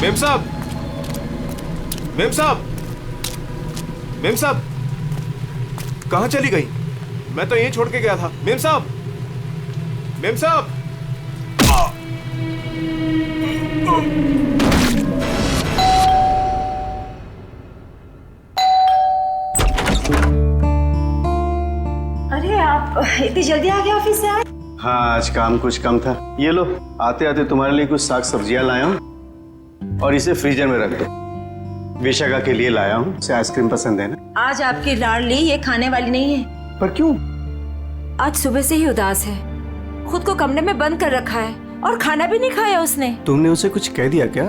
Ma'am साहब, ma'am साहब, ma'am साहब, कहाँ चली गई? मैं तो यहीं छोड़ के गया था। मेम साहब, मेम साहब। अरे आप इतनी जल्दी आ गए ऑफिस से आज? हाँ, आज काम कुछ कम था। ये लो, आते आते तुम्हारे लिए कुछ साग सब्जियां लाया हूँ और इसे फ्रीजर में रख दो। विशाखा के लिए लाया हूँ, उसे आइसक्रीम पसंद है ना। आज आपकी लाडली ये खाने वाली नहीं है। पर क्यों? आज सुबह से ही उदास है, खुद को कमरे में बंद कर रखा है और खाना भी नहीं खाया उसने। तुमने उसे कुछ कह दिया क्या?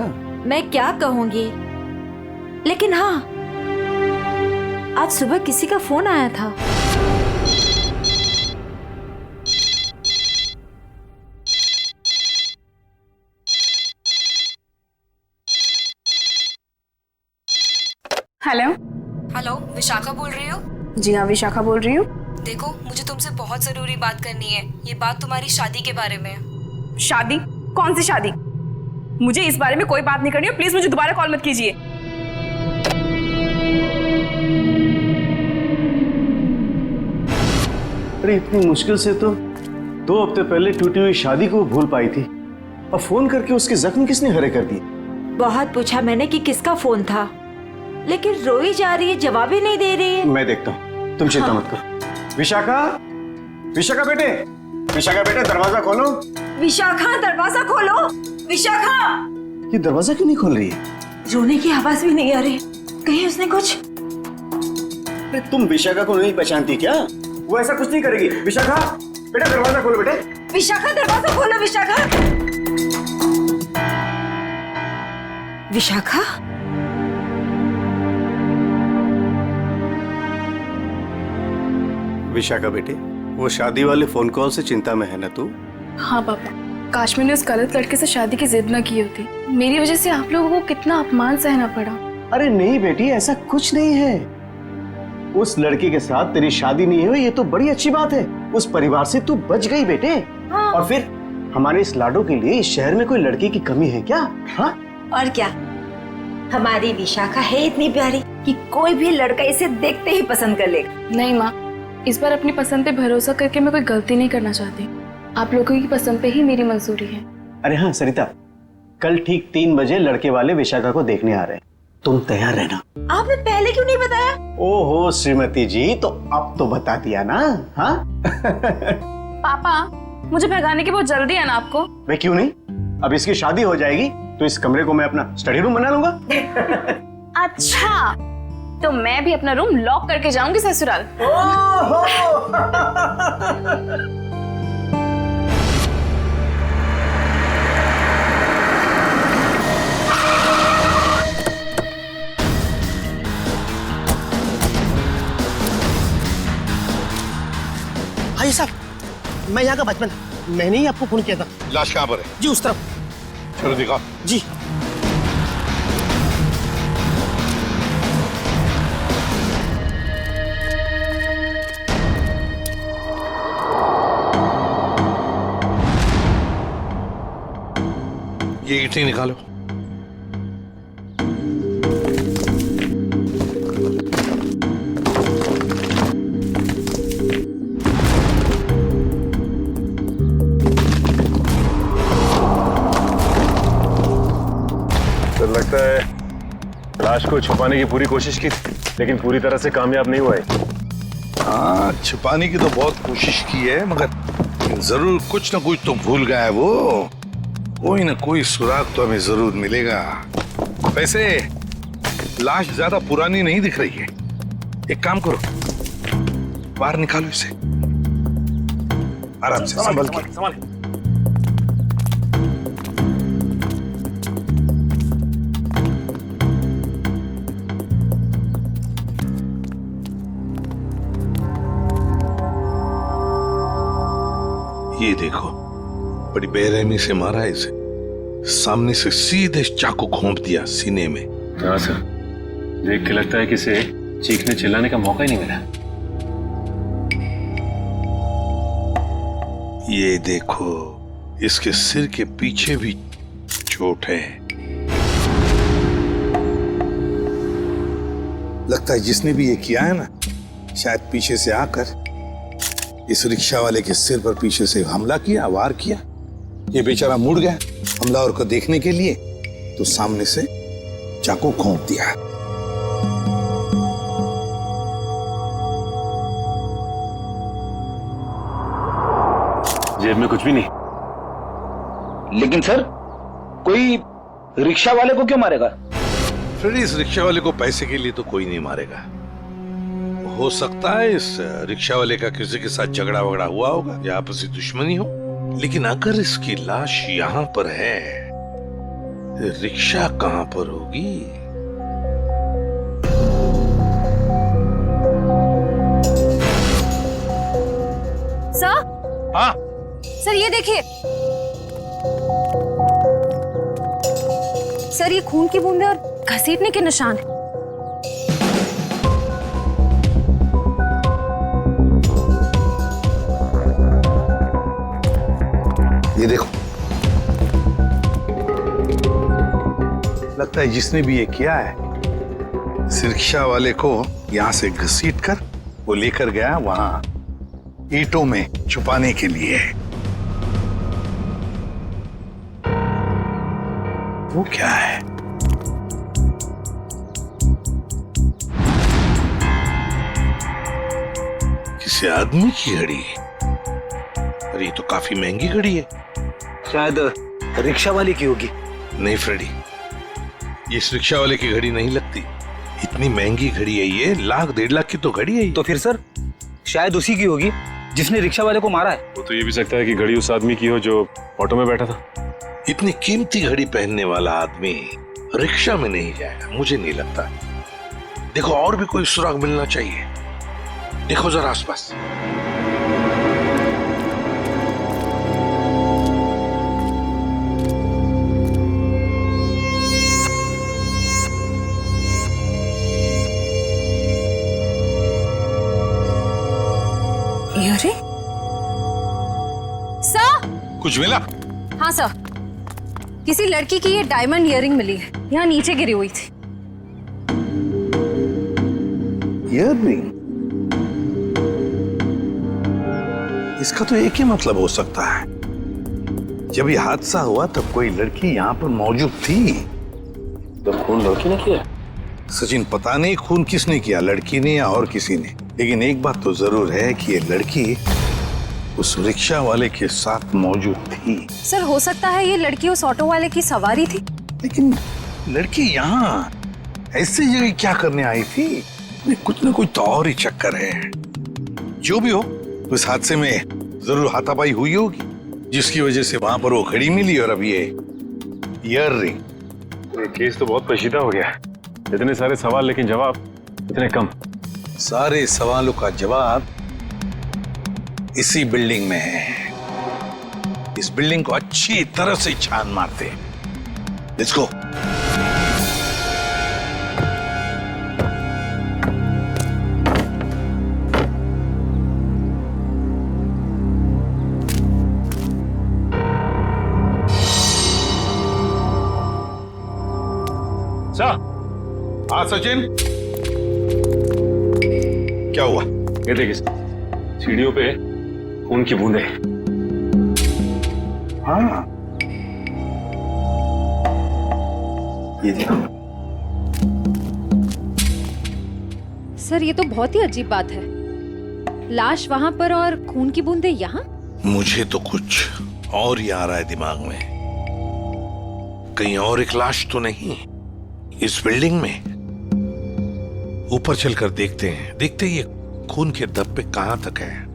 मैं क्या कहूँगी, लेकिन हाँ, आज सुबह किसी का फोन आया था। हेलो। हेलो, विशाखा बोल रही हो? जी हाँ, विशाखा बोल रही हूँ। देखो, मुझे तुमसे बहुत जरूरी बात करनी है। ये बात तुम्हारी शादी के बारे में है। शादी? कौन सी शादी? मुझे इस बारे में कोई बात नहीं करनी है। प्लीज मुझे दोबारा कॉल मत कीजिए। अरे इतनी मुश्किल से तो 2 हफ्ते पहले टूटी हुई शादी को भूल पाई थी, और फोन करके उसके जख्म किसने हरे कर दिए? बहुत पूछा मैंने कि किसका फोन था, लेकिन रोई जा रही है, जवाब ही नहीं दे रही है। मैं देखता हूँ, तुम चिंता मत करो। विशाखा, विशाखा बेटे, विशाखा बेटे, दरवाजा खोलो। विशाखा, दरवाजा खोलो। विशाखा! ये दरवाजा क्यों नहीं खोल रही है? रोने की आवाज भी नहीं आ रही। कहीं उसने कुछ? अरे तुम विशाखा को नहीं पहचानती क्या? वो ऐसा कुछ नहीं करेगी। विशाखा बेटा, दरवाजा खोलो बेटे। विशाखा, दरवाजा खोलो। विशाखा! विशाखा? विशाखा बेटे, वो शादी वाले फोन कॉल से चिंता में है ना तू? हाँ पापा, काश मैंने उस गलत लड़के से शादी की जिद न की होती। मेरी वजह से आप लोगों को कितना अपमान सहना पड़ा। अरे नहीं बेटी, ऐसा कुछ नहीं है। उस लड़के के साथ तेरी शादी नहीं हुई, ये तो बड़ी अच्छी बात है। उस परिवार से तू बच गई बेटे। हाँ। और फिर हमारे इस लाडो के लिए इस शहर में कोई लड़की की कमी है क्या? हाँ? और क्या, हमारी विशाखा है इतनी प्यारी कि कोई भी लड़का इसे देखते ही पसंद कर लेगा। नहीं माँ, इस बार अपनी पसंद पे भरोसा करके मैं कोई गलती नहीं करना चाहती। आप लोगों की पसंद पे ही मेरी मंजूरी है। अरे हाँ सरिता, कल ठीक 3 बजे लड़के वाले विशाखा को देखने आ रहे हैं, तुम तैयार रहना। आपने पहले क्यों नहीं बताया? ओहो श्रीमती जी, तो अब तो बता दिया ना। हाँ? पापा, मुझे भगाने की बहुत जल्दी है ना आपको? वे क्यों नहीं, अब इसकी शादी हो जाएगी तो इस कमरे को मैं अपना स्टडी रूम बना लूंगा। अच्छा, तो मैं भी अपना रूम लॉक करके जाऊंगी ससुराल। भाई साहब, मैं यहाँ का बचपन, मैंने ही आपको फोन किया था। लाश कहाँ पर है? जी उस तरफ। चलो दिखा। जी। ये ईंटें निकालो। तो लगता है लाश को छुपाने की पूरी कोशिश की, लेकिन पूरी तरह से कामयाब नहीं हुआ है। हाँ, छुपाने की तो बहुत कोशिश की है, मगर जरूर कुछ ना कुछ तो भूल गया है वो। कोई ना कोई सुराग तो हमें जरूर मिलेगा। वैसे लाश ज्यादा पुरानी नहीं दिख रही है। एक काम करो, बाहर निकालो इसे आराम से, संभल के। ये देखो, बड़ी बेरहमी से मारा है इसे। सामने से सीधे चाकू घोंप दिया सीने में। हाँ सर, देख के लगता है कि इसे चीखने चिल्लाने का मौका ही नहीं मिला। ये देखो, इसके सिर के पीछे भी चोट है। लगता है जिसने भी ये किया है ना, शायद पीछे से आकर इस रिक्शा वाले के सिर पर पीछे से हमला किया, वार किया। ये बेचारा मुड़ गया हमलावर को देखने के लिए, तो सामने से चाकू घोंप दिया। जेब में कुछ भी नहीं। लेकिन सर, कोई रिक्शा वाले को क्यों मारेगा? फिर इस रिक्शा वाले को पैसे के लिए तो कोई नहीं मारेगा। हो सकता है इस रिक्शा वाले का किसी के साथ झगड़ा वगड़ा हुआ होगा या आपसी दुश्मनी हो, लेकिन अगर इसकी लाश यहाँ पर है, रिक्शा कहाँ पर होगी? सर, हाँ सर ये देखिए सर, ये खून की बूंदें और घसीटने के निशान हैं। ये देखो, लगता है जिसने भी ये किया है, इस रिक्शा वाले को यहां से घसीट कर वो लेकर गया वहां ईंटों में छुपाने के लिए। वो क्या है? किसी आदमी की घड़ी? अरे ये तो काफी महंगी घड़ी है। शायद रिक्शा वाले की होगी। नहीं फ्रेडी, ये इस रिक्शा वाले की घड़ी नहीं लगती। इतनी महंगी घड़ी है ये, 1,00,000-1.5 लाख की तो घड़ी है। तो फिर सर, शायद उसी की होगी जिसने रिक्शा वाले को मारा है। वो तो ये भी सकता है कि घड़ी उस आदमी की हो जो ऑटो में बैठा था। इतनी कीमती घड़ी पहनने वाला आदमी रिक्शा में नहीं जाएगा, मुझे नहीं लगता। देखो और भी कोई सुराग मिलना चाहिए, देखो जरा आसपास। अरे सर, कुछ मिला? हाँ सर, किसी लड़की की ये डायमंड इयररिंग मिली है, यहाँ नीचे गिरी हुई थी। इयररिंग? इसका तो एक ही मतलब हो सकता है, जब ये हादसा हुआ तब कोई लड़की यहाँ पर मौजूद थी। तो खून लड़की ने किया? सचिन, पता नहीं खून किसने किया, लड़की ने या और किसी ने, लेकिन एक बात तो जरूर है कि ये लड़की उस रिक्शा वाले के साथ मौजूद थी। सर, हो सकता है ये लड़की उस ऑटो वाले की सवारी थी। लेकिन लड़की यहाँ ऐसी जगह क्या करने आई थी? कुछ न कुछ तो और ही चक्कर है। जो भी हो, उस हादसे में जरूर हाथापाई हुई होगी, जिसकी वजह से वहां पर वो घड़ी मिली और अब ये इयररिंग। ये केस तो बहुत पेचीदा हो गया। इतने सारे सवाल लेकिन जवाब इतने कम। सारे सवालों का जवाब इसी बिल्डिंग में है। इस बिल्डिंग को अच्छी तरह से छान मारते हैं। Let's go. हाँ सचिन, क्या हुआ? ये देखिए सीढ़ियों पे खून की बूंदें। हाँ, ये देखो। सर, ये तो बहुत ही अजीब बात है। लाश वहां पर और खून की बूंदें यहाँ। मुझे तो कुछ और ही आ रहा है दिमाग में। कहीं और एक लाश तो नहीं इस बिल्डिंग में? ऊपर चलकर देखते हैं, देखते ये खून के धब्बे कहां तक है।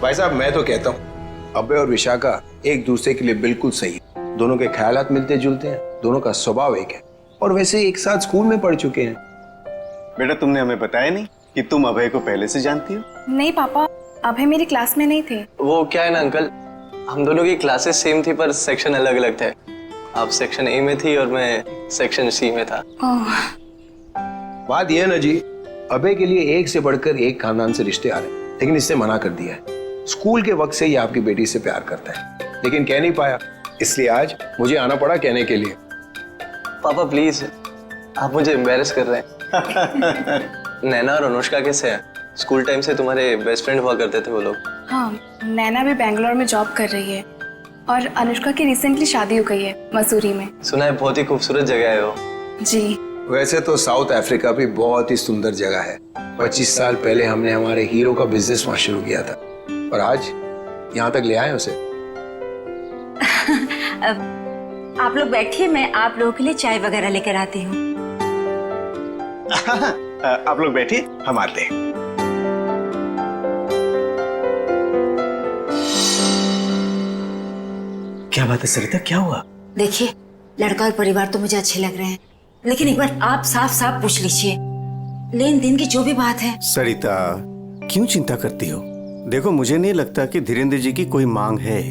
भाई साहब, मैं तो कहता हूँ अभय और विशाखा एक दूसरे के लिए बिल्कुल सही है। दोनों के ख्यालात मिलते जुलते हैं, दोनों का स्वभाव एक है और वैसे एक साथ स्कूल में पढ़ चुके हैं। बेटा तुमने हमें बताया नहीं कि तुम अभय को पहले से जानती हो? नहीं पापा, अभय मेरी क्लास में नहीं थे। वो क्या है ना अंकल, हम दोनों की क्लासेस सेम थी पर सेक्शन अलग अलग थे। आप सेक्शन ए में थी और मैं सेक्शन सी में था। बात यह है ना जी, अभय के लिए एक से बढ़कर एक खानदान से रिश्ते आ रहे हैं, लेकिन इससे मना कर दिया है। स्कूल के वक्त से ही आपकी बेटी से प्यार करता है, लेकिन कह नहीं पाया, इसलिए आज मुझे आना पड़ा कहने के लिए। पापा प्लीज, आप मुझे एम्बैरेस कर रहे हैं। नैना और अनुष्का कैसे हैं? स्कूल टाइम से तुम्हारे बेस्ट फ्रेंड हुआ करते थे वो लोग। हाँ, नैना भी बेंगलोर में जॉब कर रही है और अनुष्का की रिसेंटली शादी हो गई है मसूरी में। सुना है बहुत ही खूबसूरत जगह है वो। जी। वैसे तो साउथ अफ्रीका भी बहुत ही सुंदर जगह है। 25 साल पहले हमने हमारे हीरो का बिजनेस वहां शुरू किया था और आज यहाँ तक ले आए उसे। आप लोग बैठिए, मैं आप लोगों के लिए चाय वगैरह लेकर आती हूँ। आप लोग बैठिए, हम आते हैं। क्या बात है सरिता, क्या हुआ? देखिए, लड़का और परिवार तो मुझे अच्छे लग रहे हैं, लेकिन एक बार आप साफ साफ पूछ लीजिए, लेन देन की जो भी बात है। सरिता, क्यों चिंता करती हो? देखो, मुझे नहीं लगता कि धीरेन्द्र जी की कोई मांग है,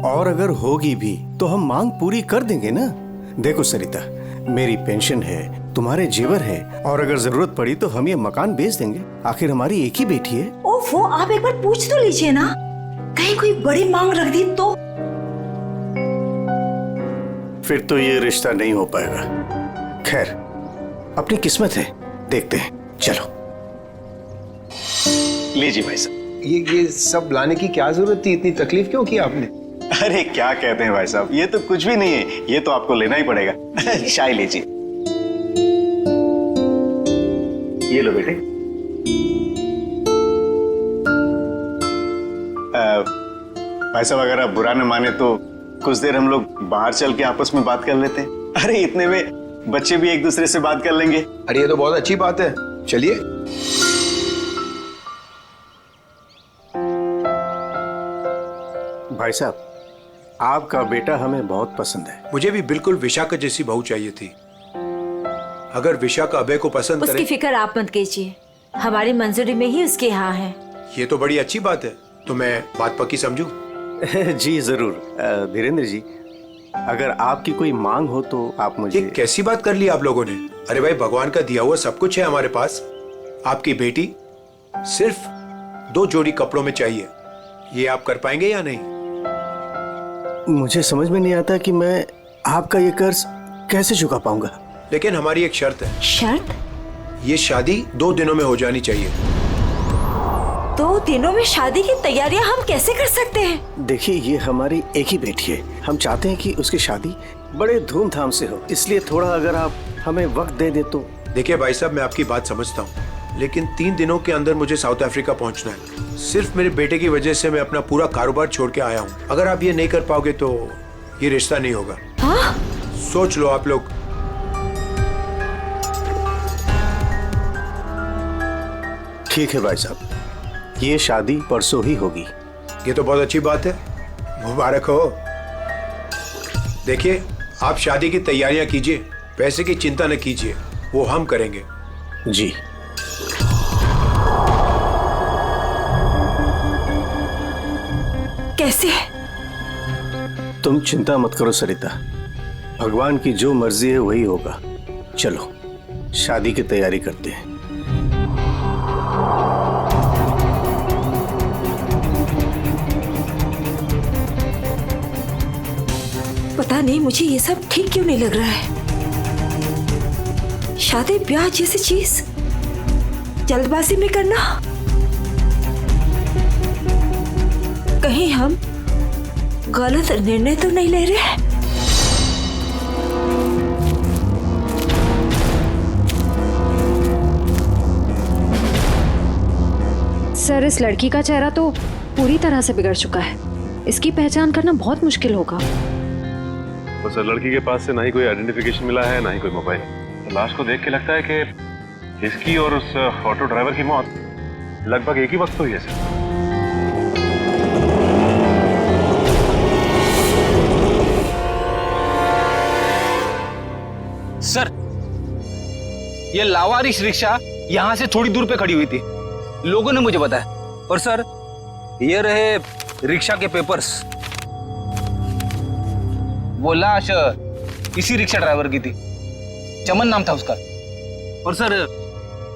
और अगर होगी भी तो हम मांग पूरी कर देंगे ना। देखो सरिता, मेरी पेंशन है, तुम्हारे जेवर है, और अगर जरूरत पड़ी तो हम ये मकान बेच देंगे। आखिर हमारी एक ही बेटी है। ओफो, आप एक बार पूछ तो लीजिए ना, कहीं कोई बड़ी मांग रख दी तो। फिर तो ये रिश्ता नहीं हो पाएगा। खैर, अपनी किस्मत है, देखते हैं। चलो लीजिए भाई साहब। ये सब लाने की क्या जरूरत थी? इतनी तकलीफ क्यों की आपने? अरे क्या कहते हैं भाई साहब, ये तो कुछ भी नहीं है, ये तो आपको लेना ही पड़ेगा। चाय लीजिए। ये लो बेटे। भाई साहब, अगर आप बुरा न माने तो कुछ देर हम लोग बाहर चल के आपस में बात कर लेते हैं। अरे इतने में बच्चे भी एक दूसरे से बात कर लेंगे। अरे ये तो बहुत अच्छी बात है, चलिए। भाई साहब, आपका बेटा हमें बहुत पसंद है। मुझे भी बिल्कुल विशाखा जैसी बहू चाहिए थी। अगर विशाखा अभय को पसंद उसकी करे। फिक्र आप मत कीजिए, हमारी मंजूरी में ही उसके यहाँ है। ये तो बड़ी अच्छी बात है, तो मैं बात पक्की समझूं? जी जरूर। धीरेन्द्र जी, अगर आपकी कोई मांग हो तो आप मुझे। ये कैसी बात कर ली आप लोगों ने? अरे भाई, भगवान का दिया हुआ सब कुछ है हमारे पास। आपकी बेटी सिर्फ 2 जोड़ी कपड़ों में चाहिए, ये आप कर पाएंगे या नहीं? मुझे समझ में नहीं आता कि मैं आपका ये कर्ज कैसे चुका पाऊंगा। लेकिन हमारी एक शर्त है। शर्त? ये शादी 2 दिनों में हो जानी चाहिए। 2 दिनों में शादी की तैयारियां हम कैसे कर सकते हैं? देखिए, ये हमारी एक ही बेटी है, हम चाहते हैं कि उसकी शादी बड़े धूमधाम से हो, इसलिए थोड़ा अगर आप हमें वक्त दे दे तो। देखिए भाई साहब, मैं आपकी बात समझता हूँ, लेकिन 3 दिनों के अंदर मुझे साउथ अफ्रीका पहुंचना है। सिर्फ मेरे बेटे की वजह से मैं अपना पूरा कारोबार छोड़ के आया हूँ। अगर आप ये नहीं कर पाओगे तो ये रिश्ता नहीं होगा। हाँ? सोच लो आप लोग। ठीक है भाई साहब, ये शादी परसों ही होगी। ये तो बहुत अच्छी बात है, मुबारक हो। देखिए, आप शादी की तैयारियां कीजिए, पैसे की चिंता न कीजिए, वो हम करेंगे। जी। कैसे? तुम चिंता मत करो सरिता, भगवान की जो मर्जी है वही होगा। चलो शादी की तैयारी करते हैं। पता नहीं मुझे ये सब ठीक क्यों नहीं लग रहा है। शादी ब्याह जैसी चीज जल्दबाजी में करना, कहीं हम गलत निर्णय तो नहीं ले रहे? सर, इस लड़की का चेहरा तो पूरी तरह से बिगड़ चुका है, इसकी पहचान करना बहुत मुश्किल होगा। तो सर, लड़की के पास से ना ही कोई आइडेंटिफिकेशन मिला है, ना ही कोई मोबाइल। तो लाश को देख के लगता है कि इसकी और उस ऑटो ड्राइवर की मौत लगभग एक ही वक्त हुई है सर। सर, ये लावारिश रिक्शा यहाँ से थोड़ी दूर पे खड़ी हुई थी, लोगों ने मुझे बताया। और सर, ये रहे रिक्शा के पेपर्स। वो लाश इसी रिक्शा ड्राइवर की थी, चमन नाम था उसका। और सर,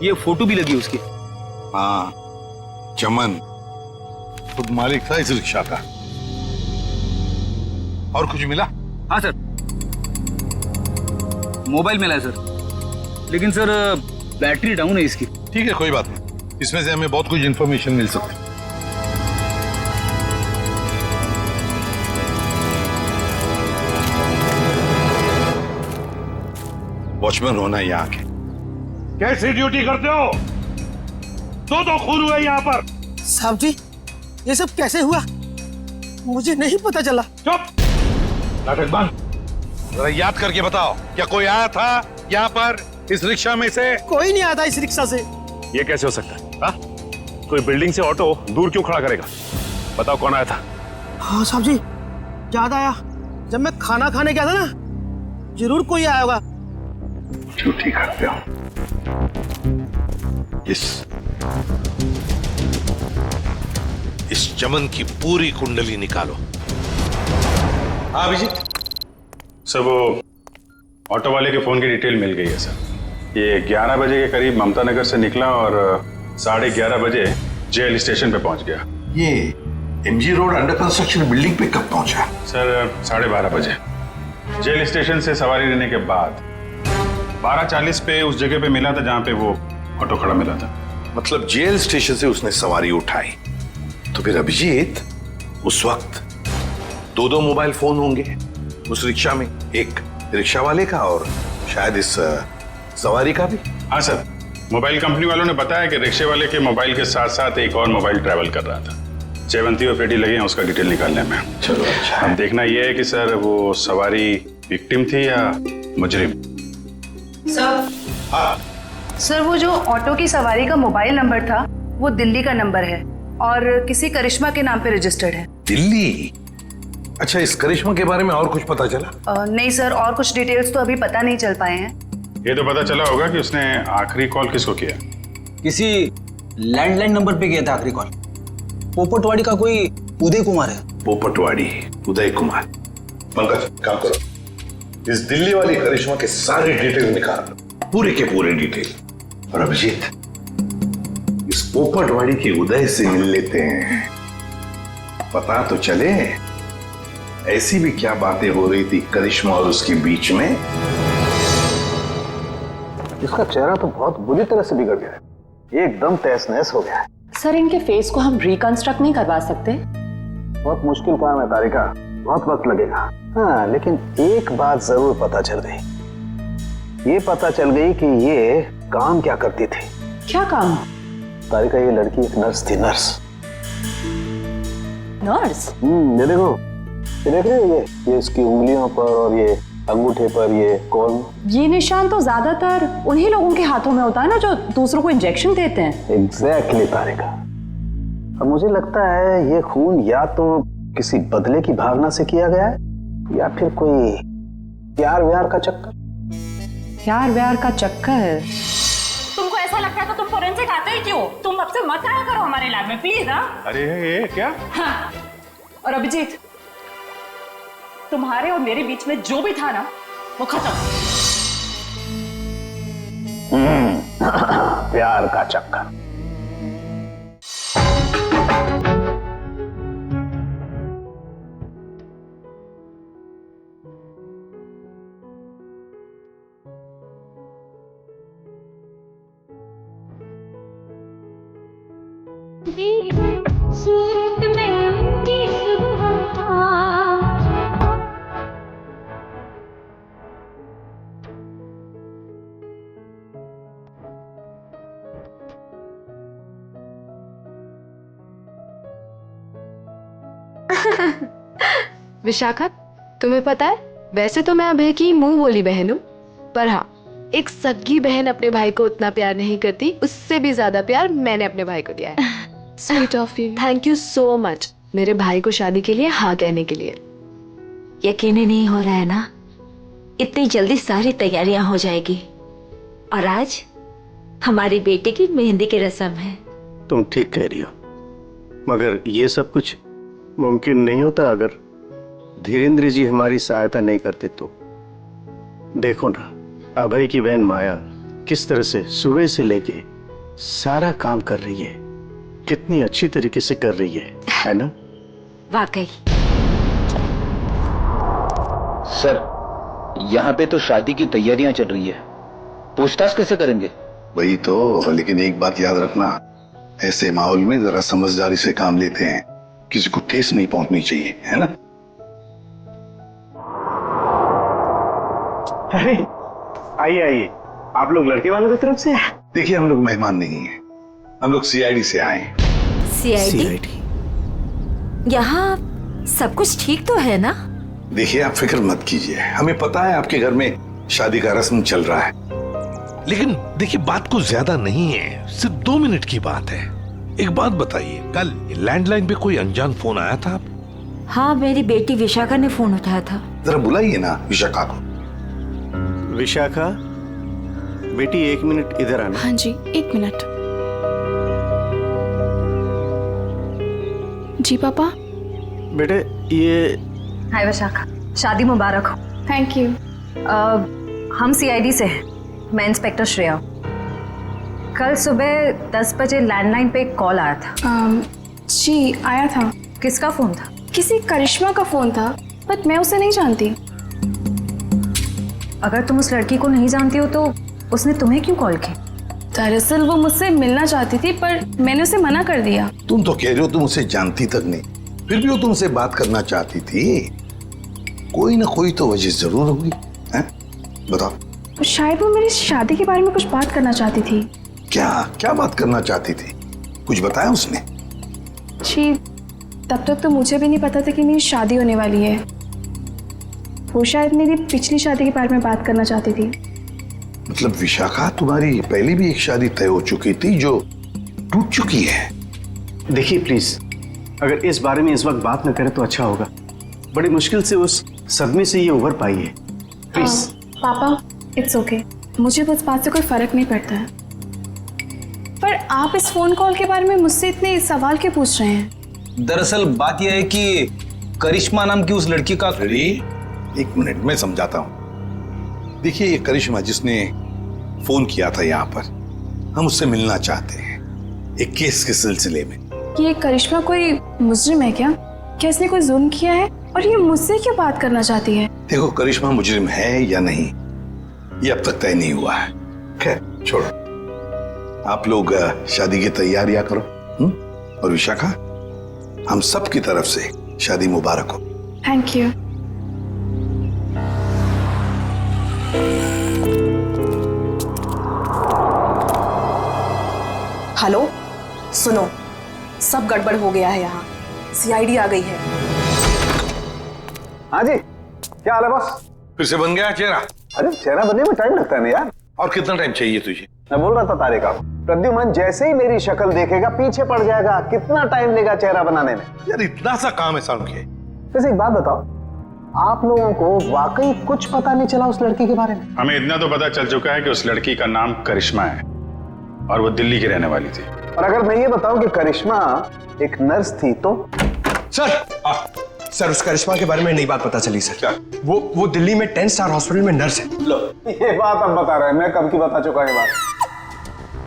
ये फोटो भी लगी उसकी। हाँ, चमन खुद मालिक था इस रिक्शा का। और कुछ मिला? हाँ सर, मोबाइल मिला है सर, लेकिन सर बैटरी डाउन है इसकी। ठीक है, कोई बात नहीं, इसमें से हमें बहुत कुछ इंफॉर्मेशन मिल सकती है। वॉचमैन होना है यहाँ के। कैसी ड्यूटी करते हो? दो खून हुए यहाँ पर। साहब जी, ये सब कैसे हुआ? मुझे नहीं पता चला। चुप, नाटक बंद। जरा याद करके बताओ, क्या कोई आया था यहाँ पर इस रिक्शा में से? कोई नहीं आता इस रिक्शा से। ये कैसे हो सकता है? हा? कोई बिल्डिंग से ऑटो दूर क्यों खड़ा करेगा? बताओ कौन आया था? हाँ साहब जी, याद आया, जब मैं खाना खाने गया था ना, जरूर कोई आया होगा। ड्यूटी करते हो। इस चमन की पूरी कुंडली निकालो। हाँ अभिजीत सर, वो ऑटो वाले के फोन की डिटेल मिल गई है सर। ये 11 बजे के करीब ममता नगर से निकला और 11:30 बजे जेल स्टेशन पे पहुंच गया। ये MG road under construction building पे कब पहुंचा? सर 12:30 बजे जेल स्टेशन से सवारी लेने के बाद 12:40 पे उस जगह पे मिला था जहां पे वो ऑटो खड़ा मिला था। मतलब जेल स्टेशन से उसने सवारी उठाई, तो फिर अभिजीत उस वक्त दो मोबाइल फोन होंगे उस रिक्शा में, एक रिक्शा वाले का और शायद इस सवारी का भी। हाँ सर, मोबाइल कंपनी वालों ने बताया कि रिक्शे वाले के मोबाइल के साथ साथ एक और मोबाइल ट्रैवल कर रहा था। जयवंती और पेटी लगे हैं उसका डिटेल निकालने में। चलो अच्छा। अब देखना यह है कि सर वो सवारी विक्टिम थी या मुजरिम। सर, हाँ सर वो जो ऑटो की सवारी का मोबाइल नंबर था वो दिल्ली का नंबर है और किसी करिश्मा के नाम पे रजिस्टर्ड है। दिल्ली? अच्छा, इस करिश्मा के बारे में और कुछ पता चला? नहीं सर, और कुछ डिटेल्स तो अभी पता नहीं चल पाए हैं। ये तो पता चला होगा कि उसने आखिरी कॉल किसको किया। किसी लैंडलाइन नंबर पे किया था आखिरी कॉल। पोपटवाड़ी का कोई उदय कुमार है। पोपटवाड़ी उदय कुमार। पंकज काम करो, इस दिल्ली वाली करिश्मा के सारे डिटेल निकाल, पूरे के पूरे डिटेल। और अभिजीत, इस पोपटवाड़ी के उदय से मिल लेते हैं, पता तो चले ऐसी भी क्या बातें हो रही थी करिश्मा और उसके बीच में। इसका चेहरा तो बहुत बुरी तरह से बिगड़ गया है, एकदम तहस नहस हो गया है। सर, इनके फेस को हम रिकंस्ट्रक्ट नहीं करवा सकते? बहुत मुश्किल काम है तारिका, बहुत वक्त लगेगा। हाँ, लेकिन एक बात जरूर पता चल गई। ये पता चल गई कि ये काम क्या करती थी। क्या काम? तारिका, ये लड़की एक नर्स थी। नर्स? ये देखो, ये देख रहे हो, ये इसकी उंगलियों पर और ये अंगूठे पर ये कॉल। ये निशान तो ज्यादातर उन्हीं लोगों के हाथों में होता है ना जो दूसरों को इंजेक्शन देते हैं। एग्जैक्टली तारिका। अब मुझे लगता है ये खून या तो किसी बदले की भावना से किया गया है या फिर कोई प्यार व्यार का चक्कर। प्यार व्यार का चक्कर? तुमको ऐसा लगता है तो तुम फोरेंसिक आते ही क्यों? तुम अब से मत आया करो हमारे लैब में प्लीज। हाँ, अरे ये क्या? हाँ। और अभिजीत, तुम्हारे और मेरे बीच में जो भी था ना वो खत्म। प्यार का चक्कर। विशाखा, तुम्हें पता है वैसे तो मैं अभय की मुंह बोली बहन हूँ, पर हाँ, एक सगी बहन अपने भाई को उतना प्यार नहीं करती, उससे भी ज्यादा प्यार मैंने अपने भाई को दिया है। Sweet of you. Thank you so much मेरे भाई को शादी के लिए हाँ कहने के लिए। यकीन ही नहीं हो रहा है ना, इतनी जल्दी सारी तैयारियां हो जाएगी। और आज हमारी बेटी की मेहंदी की रस्म है। तुम ठीक कह रही हो, मगर ये सब कुछ मुमकिन नहीं होता अगर धीरेन्द्र जी हमारी सहायता नहीं करते तो। देखो ना, अभय की बहन माया किस तरह से सुबह से लेके सारा काम कर रही है, कितनी अच्छी तरीके से कर रही है ना? वाकई। सर, यहाँ पे तो शादी की तैयारियां चल रही है, पूछताछ कैसे करेंगे? वही तो, लेकिन एक बात याद रखना, ऐसे माहौल में जरा समझदारी से काम लेते हैं, किसी को ठेस नहीं पहुंचनी चाहिए, है ना? अरे आइए आइए, आप लोग लड़के वालों की तरफ से? देखिए, हम लोग मेहमान नहीं हैं, हम लोग सीआईडी से आए हैं। सीआईडी? यहाँ सब कुछ ठीक तो है ना? देखिए, आप फिक्र मत कीजिए, हमें पता है आपके घर में शादी का रस्म चल रहा है। लेकिन देखिए, बात को ज्यादा नहीं है, सिर्फ 2 मिनट की बात है। एक बात बताइए, कल लैंडलाइन पे कोई अनजान फोन आया था? हाँ, मेरी बेटी विशाखा ने फोन उठाया था। जरा बुलाइए ना विशाखा को। विशाखा बेटी, 1 मिनट इधर आना। हाँ जी, 1 मिनट। जी पापा। बेटे ये। हाय विशाखा, शादी मुबारक हो। Thank you. हम सीआईडी से हैं, मैं इंस्पेक्टर श्रेया। कल सुबह 10 बजे लैंडलाइन पे एक कॉल आया था। जी आया था। किसका फोन था? किसी करिश्मा का फोन था, बट मैं उसे नहीं जानती। अगर तुम उस लड़की को नहीं जानती हो तो उसने तुम्हें क्यों कॉल की? दरअसल वो मुझसे मिलना चाहती थी, पर मैंने उसे मना कर दिया। तुम तो कह रहे हो तुम उसे जानती तक नहीं, फिर भी वो तुमसे बात करना चाहती थी। कोई ना कोई तो वजह जरूर होगी, हैं? बताओ। शायद वो मेरी शादी के बारे में कुछ बात करना चाहती थी। क्या क्या बात करना चाहती थी? कुछ बताया उसने? जी, तब तक तो मुझे भी नहीं पता था कि मेरी शादी होने वाली है। वो शायद मेरी पिछली शादी के बारे में बात करना चाहती थी। मतलब विशाखा, तुम्हारी पहले भी एक शादी तय हो चुकी थी जो टूट चुकी है। देखिए प्लीज, अगर इस बारे में इस वक्त बात न करें तो अच्छा होगा। बड़ी मुश्किल से उस सदमे से ये उभर पाई है। प्लीज। पापा, इट्स ओके, मुझे उस बात से कोई फर्क नहीं पड़ता है। पर आप इस फोन कॉल के बारे में मुझसे इतने सवाल क्यों पूछ रहे हैं? दरअसल बात यह है कि करिश्मा नाम की उस लड़की का। अरे 1 मिनट में समझाता हूं। देखिए, ये करिश्मा जिसने फोन किया था यहाँ पर, हम उससे मिलना चाहते हैं एक केस के सिलसिले में। ये करिश्मा कोई मुजरिम है क्या? क्या इसने कोई जुल्म किया है और ये मुझसे क्यों बात करना चाहती है? देखो, करिश्मा मुजरिम है या नहीं ये अब तक तय नहीं हुआ है। खैर छोड़ो, आप लोग शादी की तैयारियां करो। और विशाखा, हम सब की तरफ से शादी मुबारक हो। Thank you. हेलो, सुनो, सब गड़बड़ हो गया है यहाँ। सीआईडी आ गई है। हाँ जी, क्या हाल है बॉस? फिर से बन गया चेहरा? अरे चेहरा बनने में टाइम लगता है ना यार। और कितना टाइम चाहिए तुझे? मैं बोल रहा था तारे का, प्रद्युमन जैसे ही मेरी शक्ल देखेगा पीछे पड़ जाएगा। कितना टाइम लेगा चेहरा बनाने में? यार इतना सा काम है साउंड के। वैसे एक बात बताओ, आप लोगों को वाकई कुछ पता नहीं चला उस लड़की के बारे में? हमें इतना तो पता चल चुका है कि उस लड़की का नाम करिश्मा है और वो दिल्ली की रहने वाली थी। और अगर मैं ये बताऊं कि करिश्मा एक नर्स थी तो? सर, उस करिश्मा के बारे में नई बात पता चली सर। क्या? वो दिल्ली में 10 स्टार हॉस्पिटल में नर्स है। लो, ये बात अब बता रहे हैं, मैं कब की बता चुका ये बात।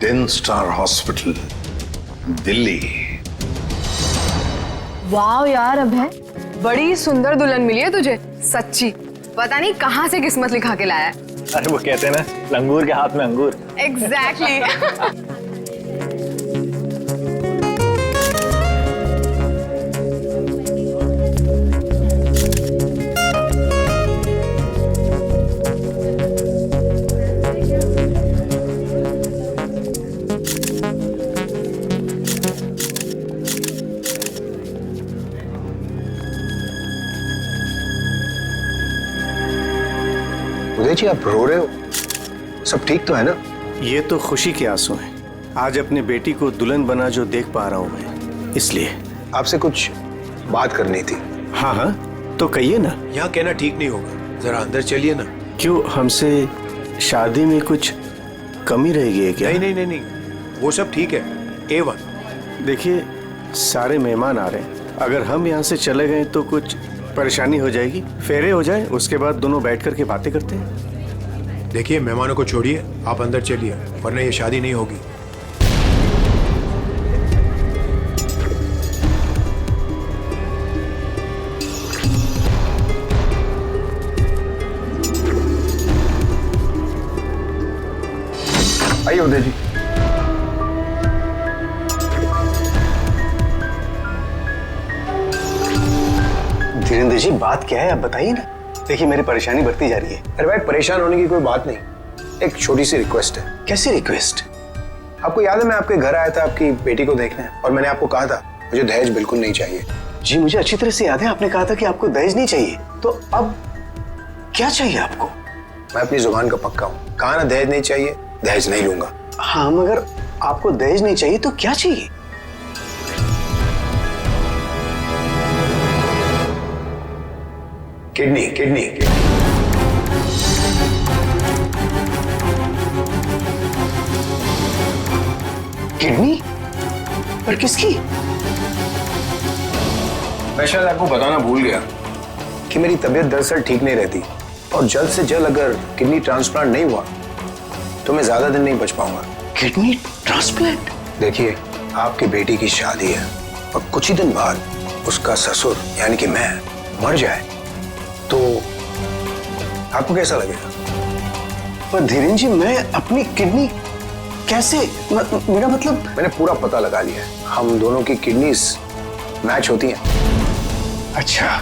10 स्टार हॉस्पिटल दिल्ली। वाह यार अभय, बड़ी सुंदर दुल्हन मिली है तुझे, सच्ची। पता नहीं कहाँ से किस्मत लिखा के लाया है। अरे वो कहते हैं ना, लंगूर के हाथ में अंगूर। एग्जैक्टली। उदय जी, आप रो रहे हो? सब ठीक तो है ना? ये तो खुशी के आंसू हैं। आज अपने बेटी को दुल्हन बना जो देख पा रहा हूं मैं, इसलिए। आपसे कुछ बात करनी थी। हाँ हाँ, तो कहिए ना। यहाँ कहना ठीक नहीं होगा, जरा अंदर चलिए ना, क्यों, हमसे शादी में कुछ कमी रहेगी क्या? नहीं नहीं नहीं नहीं, वो सब ठीक है, A1। देखिए, सारे मेहमान आ रहे हैं, अगर हम यहाँ से चले गए तो कुछ परेशानी हो जाएगी। फेरे हो जाए, उसके बाद दोनों बैठ करके बातें करते हैं। देखिए, मेहमानों को छोड़िए, आप अंदर चलिए, वरना ये शादी नहीं होगी। आइए उदय जी। धीरेन्द्र जी, बात क्या है आप बताइए ना। देखिए, मेरी परेशानी बढ़ती जा रही है। अरे भाई, परेशान होने की कोई बात नहीं, एक छोटी सी रिक्वेस्ट है। कैसी रिक्वेस्ट? आपको याद है मैं आपके घर आया था आपकी बेटी को देखने, और मैंने आपको कहा था मुझे दहेज बिल्कुल नहीं चाहिए। जी मुझे अच्छी तरह से याद है, आपने कहा था कि आपको दहेज नहीं चाहिए। तो अब क्या चाहिए आपको? मैं अपनी जुबान का पक्का हूँ, कहा ना दहेज नहीं चाहिए, दहेज नहीं लूंगा। हाँ, मगर आपको दहेज नहीं चाहिए तो क्या चाहिए? Kidney kidney kidney? पर किसकी? मैं शायद आपको बताना भूल गया कि मेरी तबीयत दरअसल ठीक नहीं रहती, और जल्द से जल्द अगर किडनी ट्रांसप्लांट नहीं हुआ तो मैं ज्यादा दिन नहीं बच पाऊंगा। Kidney transplant? देखिए, आपकी बेटी की शादी है और कुछ ही दिन बाद उसका ससुर यानी कि मैं मर जाए तो आपको कैसा लगेगा? पर धीरेन्द्र जी, मैं अपनी किडनी कैसे, मेरा मतलब। मैंने पूरा पता लगा लिया है, हम दोनों की किडनीज मैच होती हैं। अच्छा,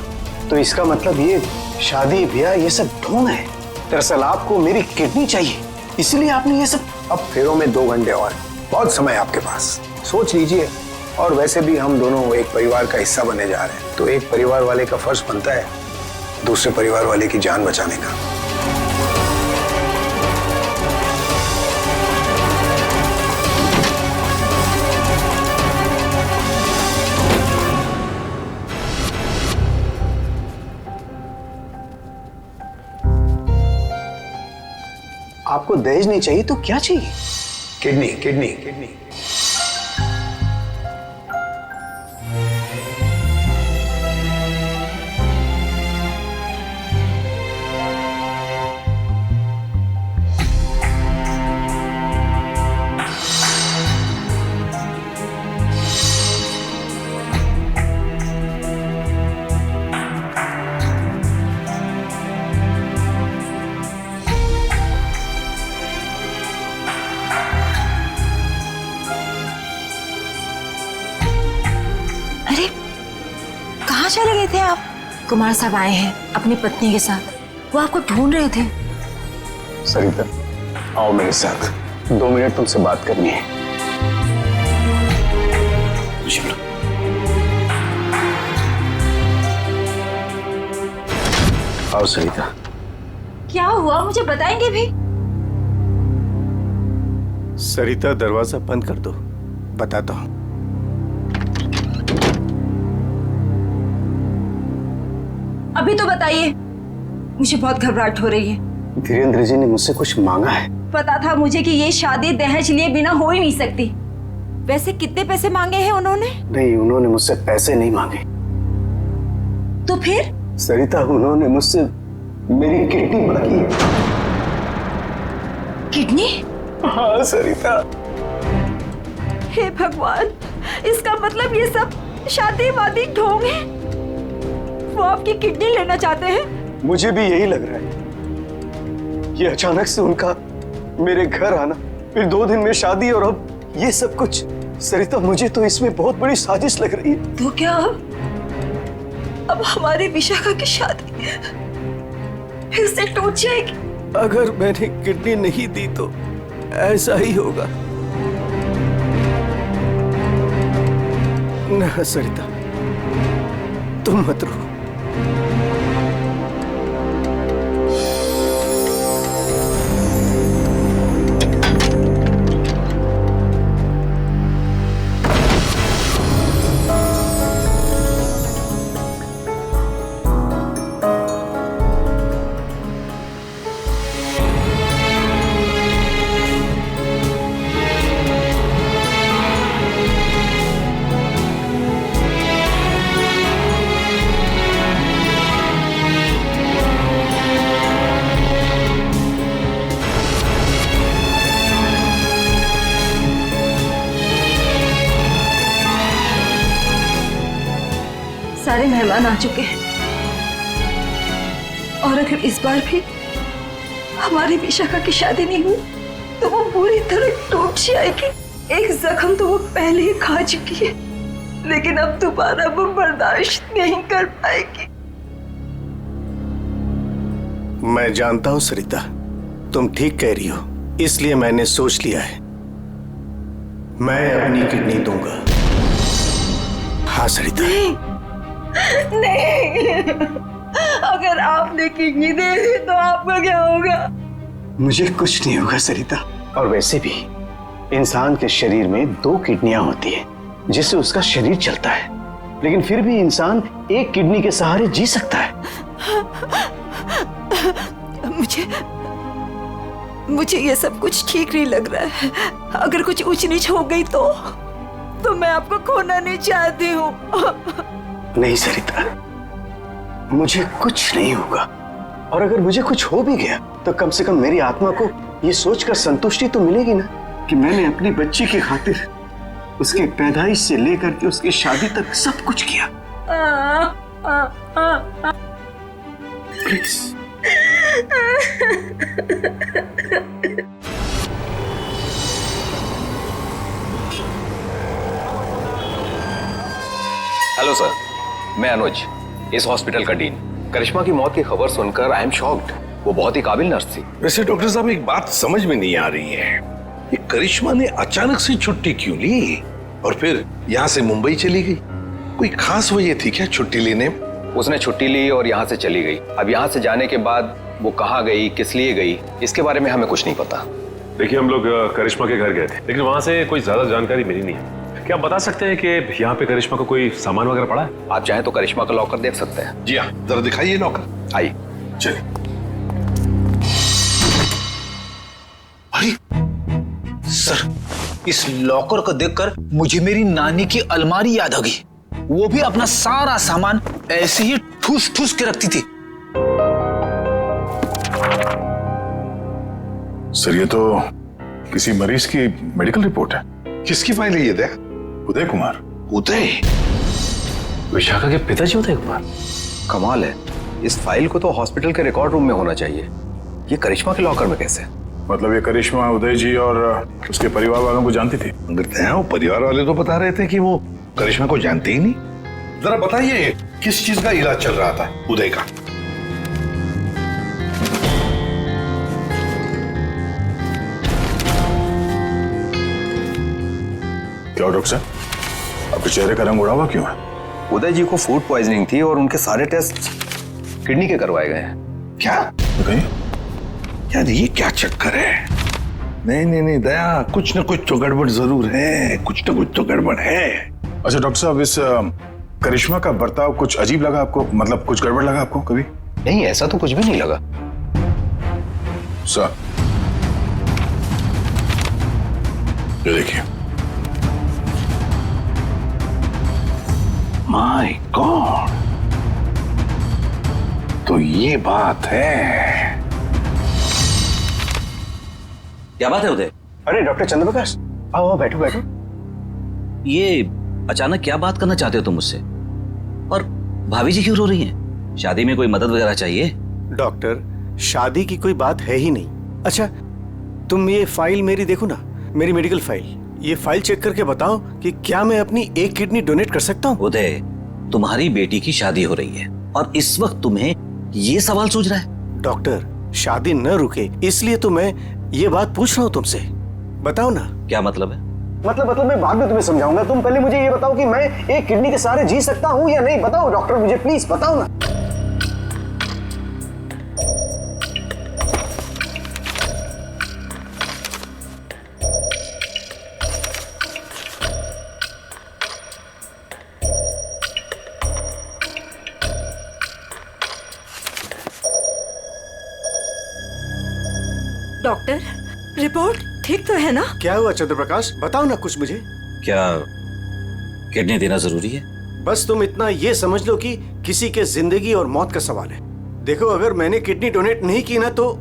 तो इसका मतलब ये शादी ब्याह ये सब ढोंग है। दरअसल आपको मेरी किडनी चाहिए, इसलिए आपने ये सब। अब फेरों में 2 घंटे और, बहुत समय आपके पास, सोच लीजिए। और वैसे भी हम दोनों एक परिवार का हिस्सा बने जा रहे हैं, तो एक परिवार वाले का फर्ज बनता है दूसरे परिवार वाले की जान बचाने का। आपको दहेज नहीं चाहिए तो क्या चाहिए? Kidney kidney kidney. चले गए थे आप? कुमार साहब आए हैं अपनी पत्नी के साथ, वो आपको ढूंढ रहे थे। सरिता, आओ मेरे साथ, 2 मिनट तुमसे बात करनी है। चलो। आओ सरिता। क्या हुआ, मुझे बताएंगे भी? सरिता, दरवाजा बंद कर दो, बताता हूं। अभी तो बताइए, मुझे बहुत घबराहट हो रही है। धीरेन्द्र जी ने मुझसे कुछ मांगा है। पता था मुझे कि ये शादी दहेज लिए बिना हो ही नहीं सकती। वैसे कितने पैसे मांगे हैं उन्होंने? नहीं, उन्होंने मुझसे पैसे नहीं मांगे। तो फिर? सरिता, उन्होंने मुझसे मेरी किडनी मांगी है। किडनी? हाँ सरिता। हे भगवान, इसका मतलब ये सब शादी वादी ढोंग है। वो आपकी किडनी लेना चाहते हैं? मुझे भी यही लग रहा है। ये अचानक से उनका मेरे घर आना, फिर 2 दिन में शादी, और अब ये सब कुछ। सरिता, मुझे तो इसमें बहुत बड़ी साजिश लग रही है। तो क्या अब हमारी विशाखा की शादी फिर से टूट जाएगी? अगर मैंने किडनी नहीं दी तो ऐसा ही होगा। ना सरिता, तुम मत रो। सारे मेहमान आ चुके हैं और अगर इस बार भी हमारी विशाखा की शादी नहीं हुई तो वो पूरी तरह टूट जाएगी। एक जख्म तो वो पहले ही खा चुकी है, लेकिन अब दोबारा वो बर्दाश्त नहीं कर पाएगी। मैं जानता हूं सरिता, तुम ठीक कह रही हो, इसलिए मैंने सोच लिया है मैं अपनी किडनी दूंगा। हाँ सरिता। नहीं, अगर आपने किडनी दे दी तो आपका क्या होगा? मुझे कुछ नहीं होगा सरिता। और वैसे भी इंसान के शरीर में 2 किडनियां होती है जिससे उसका शरीर चलता है, लेकिन फिर भी इंसान एक किडनी के सहारे जी सकता है। मुझे ये सब कुछ ठीक नहीं लग रहा है। अगर कुछ ऊंच नीच हो गई तो मैं आपको खोना नहीं चाहती हूँ। नहीं सरिता, मुझे कुछ नहीं होगा, और अगर मुझे कुछ हो भी गया तो कम से कम मेरी आत्मा को ये सोचकर संतुष्टि तो मिलेगी ना कि मैंने अपनी बच्ची की खातिर उसके पैदाइश से लेकर के उसकी शादी तक सब कुछ किया। प्लीज। हेलो सर, मैं अनुज, इस हॉस्पिटल का डीन। करिश्मा की मौत की खबर सुनकर आई एम शॉक्ड। वो बहुत ही काबिल नर्स थी। वैसे डॉक्टर साहब एक बात समझ में नहीं आ रही है, ये करिश्मा ने अचानक से छुट्टी क्यों ली और फिर यहाँ से मुंबई चली गई? कोई खास वजह थी क्या छुट्टी लेने? उसने छुट्टी ली और यहाँ से चली गई। अब यहाँ से जाने के बाद वो कहाँ गई, किस लिए गई, इसके बारे में हमें कुछ नहीं पता। देखिए, हम लोग करिश्मा के घर गए थे, लेकिन वहाँ से कोई ज्यादा जानकारी मिली नहीं है। क्या आप बता सकते हैं कि यहाँ पे करिश्मा को कोई सामान वगैरह पड़ा है? आप चाहें तो करिश्मा का लॉकर देख सकते हैं। जी हाँ, जरा दिखाइए लॉकर। आइए। चलिए। अरे सर, इस लॉकर को देखकर मुझे मेरी नानी की अलमारी याद आ गई। वो भी अपना सारा सामान ऐसे ही ठूस ठूस के रखती थी। सर, ये तो किसी मरीज की मेडिकल रिपोर्ट है। किसकी फाइल है ये? दे उदय कुमार। उदय? विशाखा के पिताजी उदय कुमार? कमाल है, इस फाइल को तो हॉस्पिटल के रिकॉर्ड रूम में होना चाहिए। ये करिश्मा के लॉकर में कैसे? मतलब ये करिश्मा उदय जी और उसके परिवार वालों को जानती थी? वो परिवार वाले तो बता रहे थे कि वो करिश्मा को जानते ही नहीं। जरा बताइए, किस चीज का इलाज चल रहा था उदय का? क्या डॉक्टर साहब, आपके चेहरे का रंग उड़ा हुआ क्यों है? उदय जी को फूड पॉइजनिंग थी और उनके सारे टेस्ट किडनी के करवाए गए हैं। क्या? यार ये क्या चक्कर है? नहीं नहीं नहीं दया, कुछ न कुछ तो गड़बड़ जरूर है, कुछ न कुछ तो गड़बड़ है। अच्छा डॉक्टर साहब, इस करिश्मा का बर्ताव कुछ अजीब लगा आपको? मतलब कुछ गड़बड़ लगा आपको कभी? नहीं, ऐसा तो कुछ भी नहीं लगा सर। ये देखिए। माय गॉड, तो ये बात है। क्या बात है उदय? अरे डॉक्टर चंद्रप्रकाश, आओ बैठो बैठो। ये अचानक क्या बात करना चाहते हो तुम मुझसे? और भाभी जी क्यों रो रही हैं? शादी में कोई मदद वगैरह चाहिए? डॉक्टर, शादी की कोई बात है ही नहीं। अच्छा, तुम ये फाइल मेरी देखो ना, मेरी मेडिकल फाइल। ये फाइल चेक करके बताओ कि क्या मैं अपनी एक किडनी डोनेट कर सकता हूँ? उदय, तुम्हारी बेटी की शादी हो रही है और इस वक्त तुम्हें ये सवाल सूझ रहा है? डॉक्टर, शादी न रुके इसलिए तो मैं ये बात पूछ रहा हूँ तुमसे। बताओ ना। क्या मतलब है? मतलब मैं बाद में तुम्हें समझाऊंगा। तुम पहले मुझे ये बताओ कि मैं एक किडनी के सहारे जी सकता हूँ या नहीं। बताओ डॉक्टर, मुझे प्लीज बताओ ना। डॉक्टर, रिपोर्ट ठीक तो है ना? क्या हुआ चंद्रप्रकाश, बताओ ना कुछ मुझे। क्या किडनी देना जरूरी है? बस तुम इतना ये समझ लो कि किसी के जिंदगी और मौत का सवाल है। देखो, अगर मैंने किडनी डोनेट नहीं की ना तो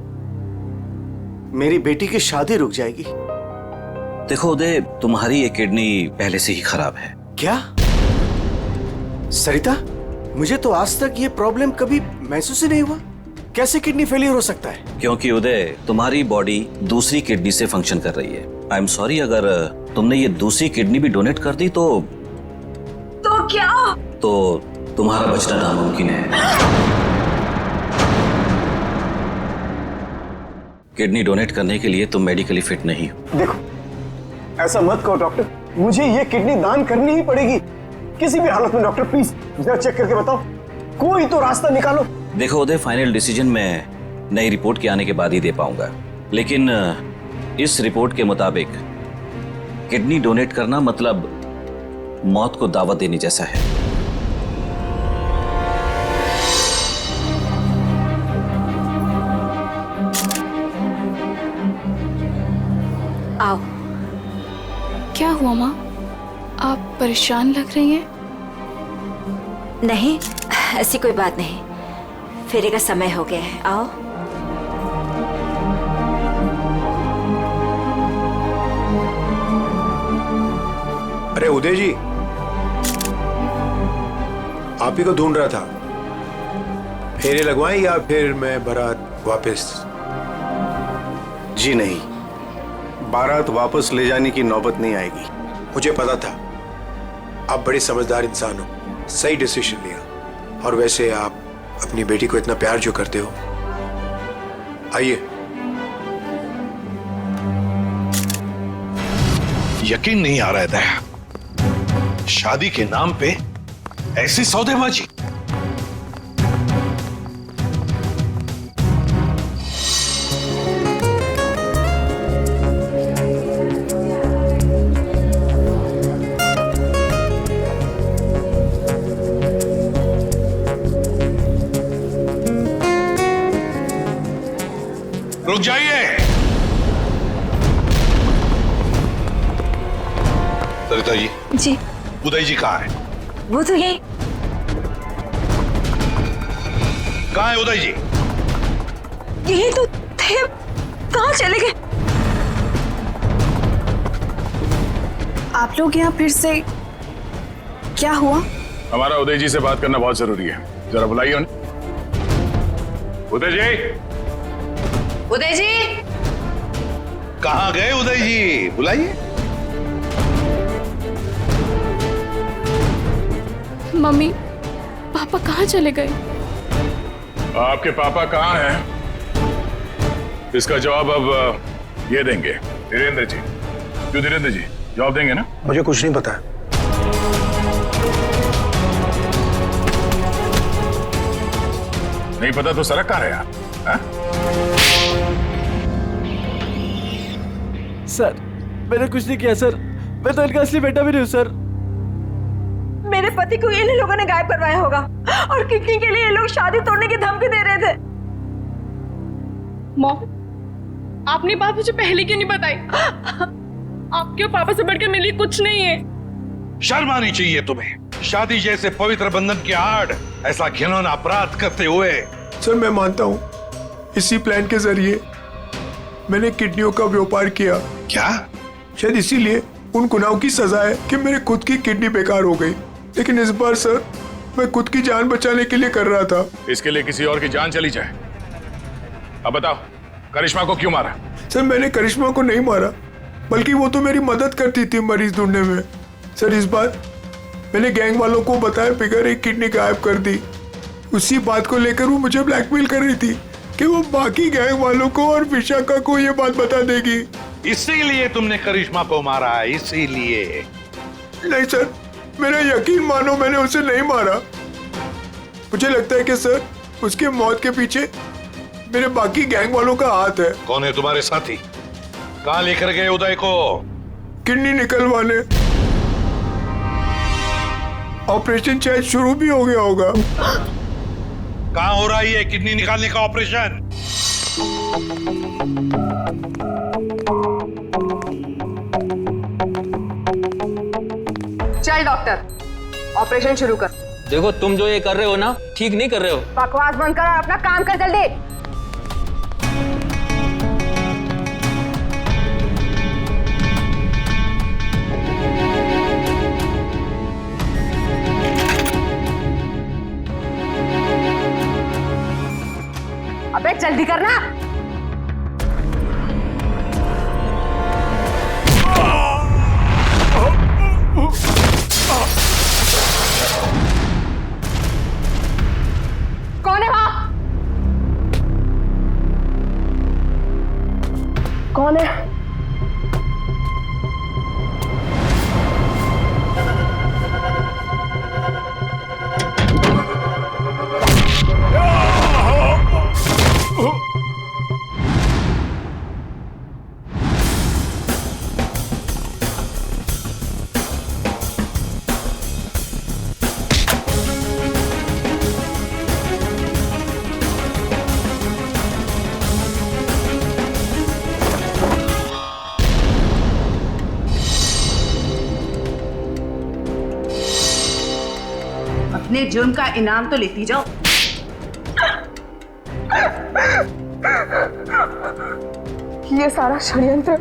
मेरी बेटी की शादी रुक जाएगी। देखो उदय, तुम्हारी ये किडनी पहले से ही खराब है। क्या? सरिता, मुझे तो आज तक ये प्रॉब्लम कभी महसूस ही नहीं हुआ। कैसे किडनी फेलियर हो सकता है? क्योंकि उदय, तुम्हारी बॉडी दूसरी किडनी से फंक्शन कर रही है। आई एम सॉरी, अगर तुमने ये दूसरी किडनी भी डोनेट कर दी तो क्या? तो तुम्हारा बचना नामुमकिन है। किडनी डोनेट करने के लिए तुम मेडिकली फिट नहीं हो। देखो, ऐसा मत कहो डॉक्टर, मुझे ये किडनी दान करनी ही पड़ेगी किसी भी हालत में। डॉक्टर प्लीज जरा चेक करके बताओ, कोई तो रास्ता निकालो। देखो उदय, फाइनल डिसीजन मैं नई रिपोर्ट के आने के बाद ही दे पाऊंगा, लेकिन इस रिपोर्ट के मुताबिक किडनी डोनेट करना मतलब मौत को दावत देने जैसा है। आओ। क्या हुआ माँ? आप परेशान लग रही हैं। नहीं, ऐसी कोई बात नहीं, फेरे का समय हो गया है। आओ। अरे उदय जी, आप ही को ढूंढ रहा था। फेरे लगवाएं या फिर मैं बारात वापस? जी नहीं, बारात वापस ले जाने की नौबत नहीं आएगी। मुझे पता था, आप बड़े समझदार इंसान हो, सही डिसीजन लिया। और वैसे आप अपनी बेटी को इतना प्यार जो करते हो, आइए। यकीन नहीं आ रहा है दया, शादी के नाम पे ऐसी सौदेबाजी। रुक जाइए। सरिता जी। जी। उदय जी कहाँ है? वो तो यही। कहाँ है उदय जी? यही तो थे, कहाँ चले गए? आप लोग यहाँ फिर से, क्या हुआ? हमारा उदय जी से बात करना बहुत जरूरी है, जरा बुलाइए उन्हें। उदय जी। उदय जी। कहाँ गए उदय जी? बुलाइए। मम्मी, पापा कहाँ चले गए? आपके पापा कहाँ हैं? इसका जवाब अब ये देंगे धीरेन्द्र जी। क्यों धीरेन्द्र जी, जवाब देंगे ना? मुझे कुछ नहीं पता। नहीं पता तो सड़क कहाँ रहे आप? सर, मैंने कुछ नहीं किया सर, मैं तो इनका असली बेटा भी नहीं हूँ सर। मेरे पति को इन लोगों ने गायब करवाया होगा और किडनी के लिए ये लोग शादी तोड़ने की धमकी दे रहे थे। मॉम, आपने बात मुझे पहले क्यों नहीं बताई? आपके और पापा से बढ़कर मेरे लिए कुछ नहीं है। शर्म आनी चाहिए तुम्हें, शादी जैसे पवित्र बंधन की आड़ ऐसा घिनौना अपराध करते हुए। सर मैं मानता हूँ, इसी प्लान के जरिए मैंने किडनियों का व्यापार किया। क्या? शायद इसीलिए उन गुनाहों की सजा है कि मेरे खुद की किडनी बेकार हो गई। लेकिन इस बार सर, मैं खुद की जान बचाने के लिए कर रहा था। इसके लिए किसी और की जान चली जाए। अब बताओ, करिश्मा को क्यों मारा? सर मैंने करिश्मा को नहीं मारा, बल्कि वो तो मेरी मदद करती थी मरीज ढूंढने में। सर इस बार मैंने गैंग वालों को बताया बिगैर एक किडनी गायब कर दी। उसी बात को लेकर वो मुझे ब्लैकमेल कर रही थी कि वो बाकी गैंग वालों को और विशाखा को ये बात बता देगी। इसीलिए तुमने करिश्मा को मारा? इसीलिए? नहीं सर, मेरा यकीन मानो, मैंने उसे नहीं मारा। मुझे लगता है कि सर, उसके मौत के पीछे मेरे बाकी गैंग वालों का हाथ है। कौन है तुम्हारे साथी? कहाँ लेकर गए उदय को? किडनी निकलवाने। ऑपरेशन शायद शुरू भी हो गया होगा। कहाँ हो रहा है ये किडनी निकालने का ऑपरेशन? चल डॉक्टर, ऑपरेशन शुरू कर। देखो, तुम जो ये कर रहे हो ना, ठीक नहीं कर रहे हो। बकवास बंद कर और अपना काम कर जल्दी। जल्दी करना। कौन है वहां? कौन है? अपने जुर्म का इनाम तो लेती जाओ। ये सारा षड्यंत्र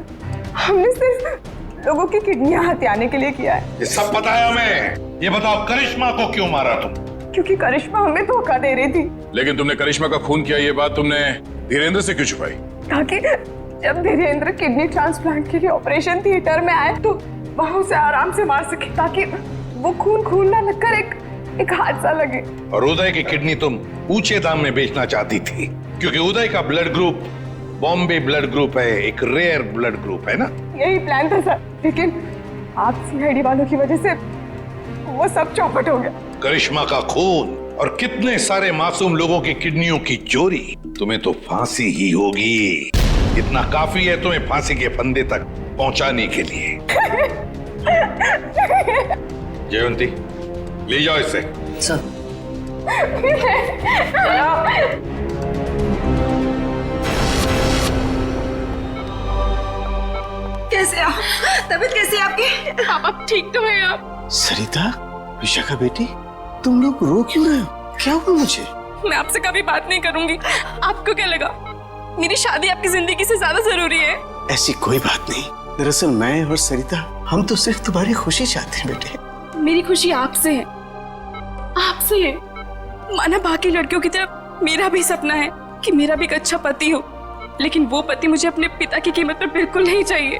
हमने सिर्फ लोगों की किडनियां हथियाने के लिए किया है। ये सब पता है हमें। ये बताओ करिश्मा को क्यों मारा तुम? क्योंकि करिश्मा हमें धोखा दे रही थी। लेकिन तुमने करिश्मा का खून किया, ये बात तुमने धीरेन्द्र से क्यों छुपाई? ताकि जब धीरेन्द्र किडनी ट्रांसप्लांट के लिए ऑपरेशन थिएटर में आए तो वहां उसे आराम से मार सके, ताकि वो खून ना लगकर एक हादसा लगे। और उदय की किडनी तुम ऊंचे दाम में बेचना चाहती थी, क्योंकि उदय का blood group Bombay blood group है, एक रेयर ब्लड ग्रुप है ना? यही प्लान था सर, लेकिन आप सीआईडी वालों की वजह से वो सब चौपट हो गया। करिश्मा का खून और कितने सारे मासूम लोगों की किडनियों की चोरी, तुम्हें तो फांसी ही होगी। इतना काफी है तुम्हें फांसी के फंदे तक पहुंचाने के लिए। जयवंती, ले जाओ इसे। सर। कैसे आप? तबीयत कैसी है आपकी? पापा ठीक तो है आप? सरिता, विशाखा बेटी, तुम लोग रो क्यों रहे हो? क्या हुआ मुझे? मैं आपसे कभी बात नहीं करूंगी। आपको क्या लगा मेरी शादी आपकी जिंदगी से ज्यादा जरूरी है? ऐसी कोई बात नहीं। दरअसल मैं और सरिता, हम तो सिर्फ तुम्हारी खुशी चाहते हैं बेटे। मेरी खुशी आपसे है, आपसे है। माना बाकी लड़कियों की तरह मेरा भी सपना है कि मेरा भी एक अच्छा पति हो, लेकिन वो पति मुझे अपने पिता की कीमत पर बिल्कुल नहीं चाहिए।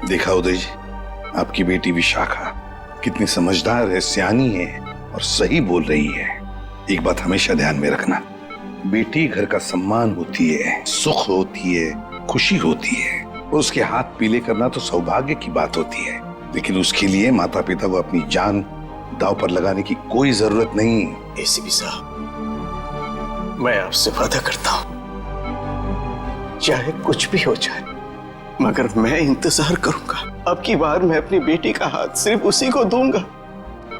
देखा उदय जी, आपकी बेटी विशाखा कितनी समझदार है, सियानी है और सही बोल रही है। एक बात हमेशा ध्यान में रखना, बेटी घर का सम्मान होती है, सुख होती है, खुशी होती है। उसके हाथ पीले करना तो सौभाग्य की बात होती है, लेकिन उसके लिए माता पिता को अपनी जान दांव पर लगाने की कोई जरूरत नहीं। एसीपी साहब, मैं आपसे वादा करता हूं, चाहे कुछ भी हो जाए, मगर मैं इंतजार करूंगा। अब की बार मैं अपनी बेटी का हाथ सिर्फ उसी को दूंगा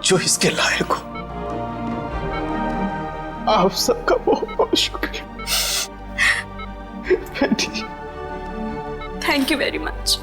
जो इसके लायक हो। आप सबका बहुत बहुत शुक्रिया बेटी। Thank you very much.